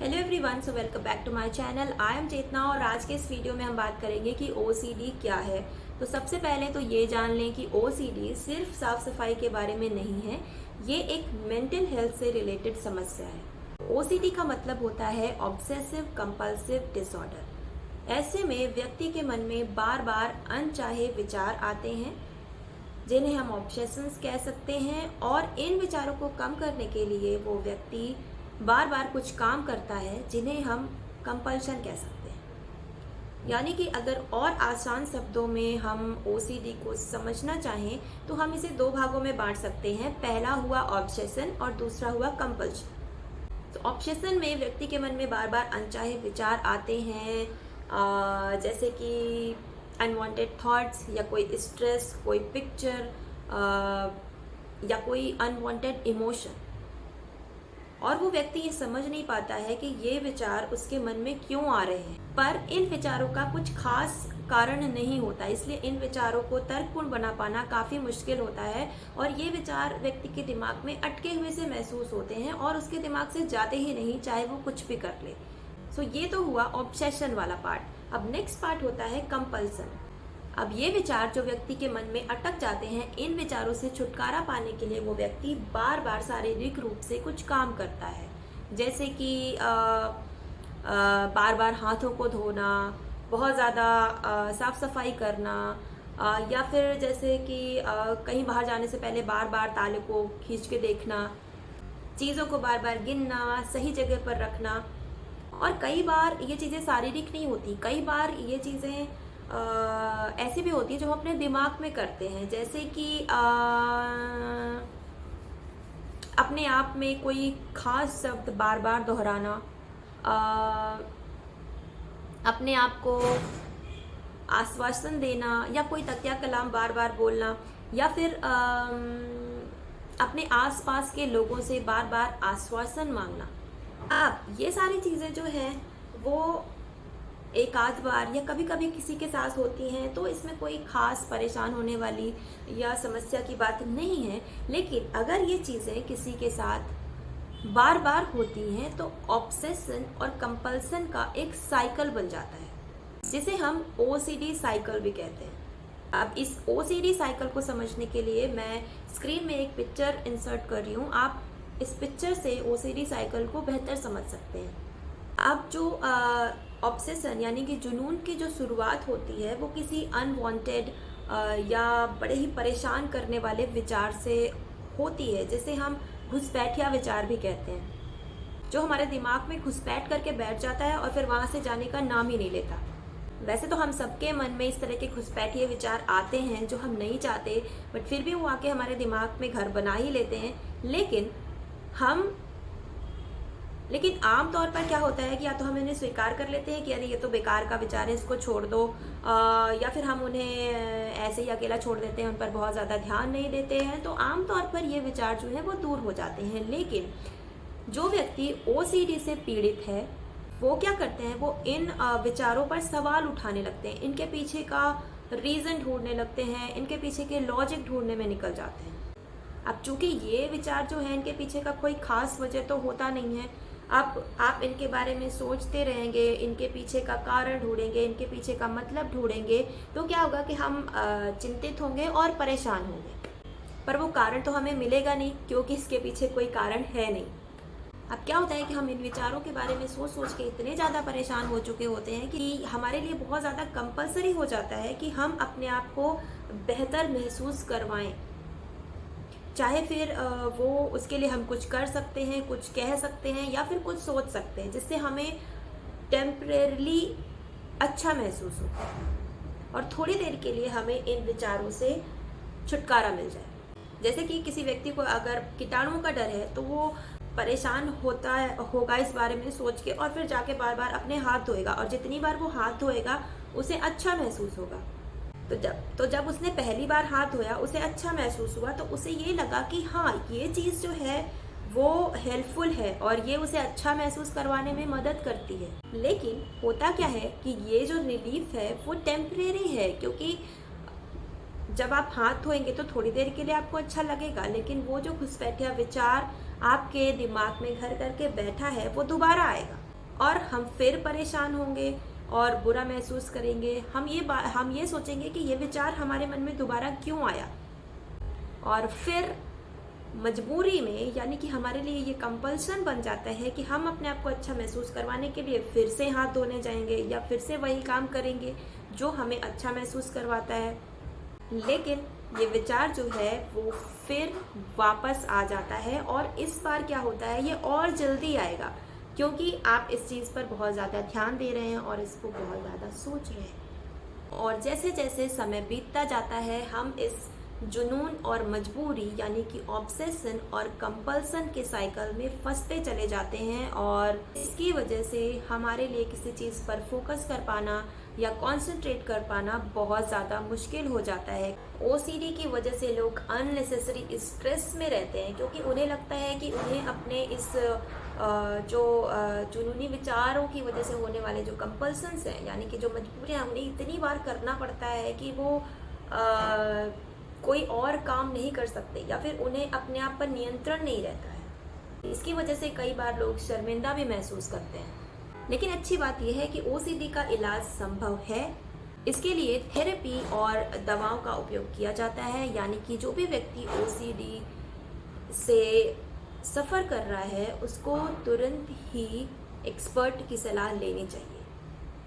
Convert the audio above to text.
Hello everyone, so welcome back to my channel. I am Chetna और आज के इस वीडियो में हम बात करेंगे कि ओसीडी क्या है। तो सबसे पहले तो ये जान लें कि ओसीडी सिर्फ साफ सफाई के बारे में नहीं है, ये एक मेंटल हेल्थ से रिलेटेड समस्या है। ओसीडी का मतलब होता है ऑब्सेसिव कंपल्सिव डिसऑर्डर। ऐसे में व्यक्ति के मन में बार बार अनचाहे विचार आते हैं जिन्हें हम ऑब्सेशंस कह सकते हैं, और इन विचारों को कम करने के लिए वो व्यक्ति बार बार कुछ काम करता है जिन्हें हम कंपल्शन कह सकते हैं। यानी कि अगर और आसान शब्दों में हम ओसीडी को समझना चाहें तो हम इसे दो भागों में बांट सकते हैं। पहला हुआ ऑब्सेशन और दूसरा हुआ कंपल्शन। तो ऑब्सेशन में व्यक्ति के मन में बार बार अनचाहे विचार आते हैं, जैसे कि अनवांटेड थॉट्स या कोई स्ट्रेस, कोई पिक्चर या कोई अनवांटेड इमोशन, और वो व्यक्ति ये समझ नहीं पाता है कि ये विचार उसके मन में क्यों आ रहे हैं। पर इन विचारों का कुछ खास कारण नहीं होता, इसलिए इन विचारों को तर्कपूर्ण बना पाना काफ़ी मुश्किल होता है और ये विचार व्यक्ति के दिमाग में अटके हुए से महसूस होते हैं और उसके दिमाग से जाते ही नहीं, चाहे वो कुछ भी कर ले। सो ये तो हुआ ऑब्सेशन वाला पार्ट। अब नेक्स्ट पार्ट होता है कंपल्सन। अब ये विचार जो व्यक्ति के मन में अटक जाते हैं, इन विचारों से छुटकारा पाने के लिए वो व्यक्ति बार बार शारीरिक रूप से कुछ काम करता है, जैसे कि बार बार हाथों को धोना, बहुत ज़्यादा साफ सफाई करना, या फिर जैसे कि कहीं बाहर जाने से पहले बार बार ताले को खींच के देखना, चीज़ों को बार बार गिनना, सही जगह पर रखना। और कई बार ये चीज़ें शारीरिक नहीं होती, कई बार ये चीज़ें ऐसी भी होती है जो हम अपने दिमाग में करते हैं, जैसे कि अपने आप में कोई खास शब्द बार बार दोहराना, अपने आप को आश्वासन देना, या कोई तकिया कलाम बार बार बोलना, या फिर अपने आसपास के लोगों से बार बार आश्वासन मांगना। अब ये सारी चीज़ें जो हैं वो एक आध बार या कभी कभी किसी के साथ होती हैं, तो इसमें कोई खास परेशान होने वाली या समस्या की बात नहीं है। लेकिन अगर ये चीज़ें किसी के साथ बार बार होती हैं तो ऑब्सेशन और कंपल्सन का एक साइकिल बन जाता है, जिसे हम ओसीडी साइकिल भी कहते हैं। अब इस ओसीडी साइकिल को समझने के लिए मैं स्क्रीन में एक पिक्चर इंसर्ट कर रही हूँ। आप इस पिक्चर से ओसीडी साइकिल को बेहतर समझ सकते हैं। अब जो ऑब्सेशन यानी कि जुनून की जो शुरुआत होती है वो किसी अनवांटेड या बड़े ही परेशान करने वाले विचार से होती है, जिसे हम घुसपैठिया विचार भी कहते हैं, जो हमारे दिमाग में घुसपैठ करके बैठ जाता है और फिर वहाँ से जाने का नाम ही नहीं लेता। वैसे तो हम सबके मन में इस तरह के घुसपैठिए विचार आते हैं जो हम नहीं चाहते, बट फिर भी वो आके हमारे दिमाग में घर बना ही लेते हैं। लेकिन आम तौर पर क्या होता है कि या तो हम इन्हें स्वीकार कर लेते हैं कि अरे ये तो बेकार का विचार है, इसको छोड़ दो, या फिर हम उन्हें ऐसे ही अकेला छोड़ देते हैं, उन पर बहुत ज़्यादा ध्यान नहीं देते हैं। तो आम तौर पर ये विचार जो है वो दूर हो जाते हैं। लेकिन जो व्यक्ति ओसीडी से पीड़ित है वो क्या करते हैं, वो इन विचारों पर सवाल उठाने लगते हैं, इनके पीछे का रीज़न ढूंढने लगते हैं, इनके पीछे के लॉजिक ढूंढने में निकल जाते हैं। अब चूंकि ये विचार जो है इनके पीछे का कोई खास वजह तो होता नहीं है, अब आप इनके बारे में सोचते रहेंगे, इनके पीछे का कारण ढूंढेंगे, इनके पीछे का मतलब ढूंढेंगे, तो क्या होगा कि हम चिंतित होंगे और परेशान होंगे। पर वो कारण तो हमें मिलेगा नहीं, क्योंकि इसके पीछे कोई कारण है नहीं। अब क्या होता है कि हम इन विचारों के बारे में सोच सोच के इतने ज़्यादा परेशान हो चुके होते हैं कि हमारे लिए बहुत ज़्यादा कंपल्सरी हो जाता है कि हम अपने आप को बेहतर महसूस करवाएं, चाहे फिर वो उसके लिए हम कुछ कर सकते हैं, कुछ कह सकते हैं, या फिर कुछ सोच सकते हैं जिससे हमें टेम्परेरली अच्छा महसूस हो और थोड़ी देर के लिए हमें इन विचारों से छुटकारा मिल जाए। जैसे कि किसी व्यक्ति को अगर कीटाणुओं का डर है तो वो परेशान होगा इस बारे में सोच के, और फिर जाके बार बार अपने हाथ धोएगा, और जितनी बार वो हाथ धोएगा उसे अच्छा महसूस होगा। तो जब उसने पहली बार हाथ धोया उसे अच्छा महसूस हुआ, तो उसे ये लगा कि हाँ ये चीज़ जो है वो हेल्पफुल है और ये उसे अच्छा महसूस करवाने में मदद करती है। लेकिन होता क्या है कि ये जो रिलीफ है वो टेम्परेरी है, क्योंकि जब आप हाथ धोएंगे तो थोड़ी देर के लिए आपको अच्छा लगेगा, लेकिन वो जो घुसपैठिया विचार आपके दिमाग में घर करके बैठा है वो दोबारा आएगा। और हम फिर परेशान होंगे और बुरा महसूस करेंगे। हम ये सोचेंगे कि ये विचार हमारे मन में दोबारा क्यों आया, और फिर मजबूरी में, यानी कि हमारे लिए ये कंपल्सन बन जाता है कि हम अपने आप को अच्छा महसूस करवाने के लिए फिर से हाथ धोने जाएंगे या फिर से वही काम करेंगे जो हमें अच्छा महसूस करवाता है। लेकिन ये विचार जो है वो फिर वापस आ जाता है, और इस बार क्या होता है, ये और जल्दी आएगा क्योंकि आप इस चीज़ पर बहुत ज़्यादा ध्यान दे रहे हैं और इसको बहुत ज़्यादा सोच रहे हैं। और जैसे जैसे समय बीतता जाता है हम इस जुनून और मजबूरी यानी कि ऑब्सेशन और कंपल्सन के साइकिल में फंसते चले जाते हैं, और इसकी वजह से हमारे लिए किसी चीज़ पर फोकस कर पाना या कंसंट्रेट कर पाना बहुत ज़्यादा मुश्किल हो जाता है। ओसीडी की वजह से लोग अननेसेसरी स्ट्रेस में रहते हैं क्योंकि उन्हें लगता है कि उन्हें अपने इस जुनूनी विचारों की वजह से होने वाले जो कंपल्सन्स हैं, यानी कि जो मजबूरियाँ, उन्हें इतनी बार करना पड़ता है कि वो कोई और काम नहीं कर सकते या फिर उन्हें अपने आप पर नियंत्रण नहीं रहता है। इसकी वजह से कई बार लोग शर्मिंदा भी महसूस करते हैं। लेकिन अच्छी बात यह है कि ओसीडी का इलाज संभव है। इसके लिए थेरेपी और दवाओं का उपयोग किया जाता है, यानी कि जो भी व्यक्ति ओसीडी से सफ़र कर रहा है उसको तुरंत ही एक्सपर्ट की सलाह लेनी चाहिए।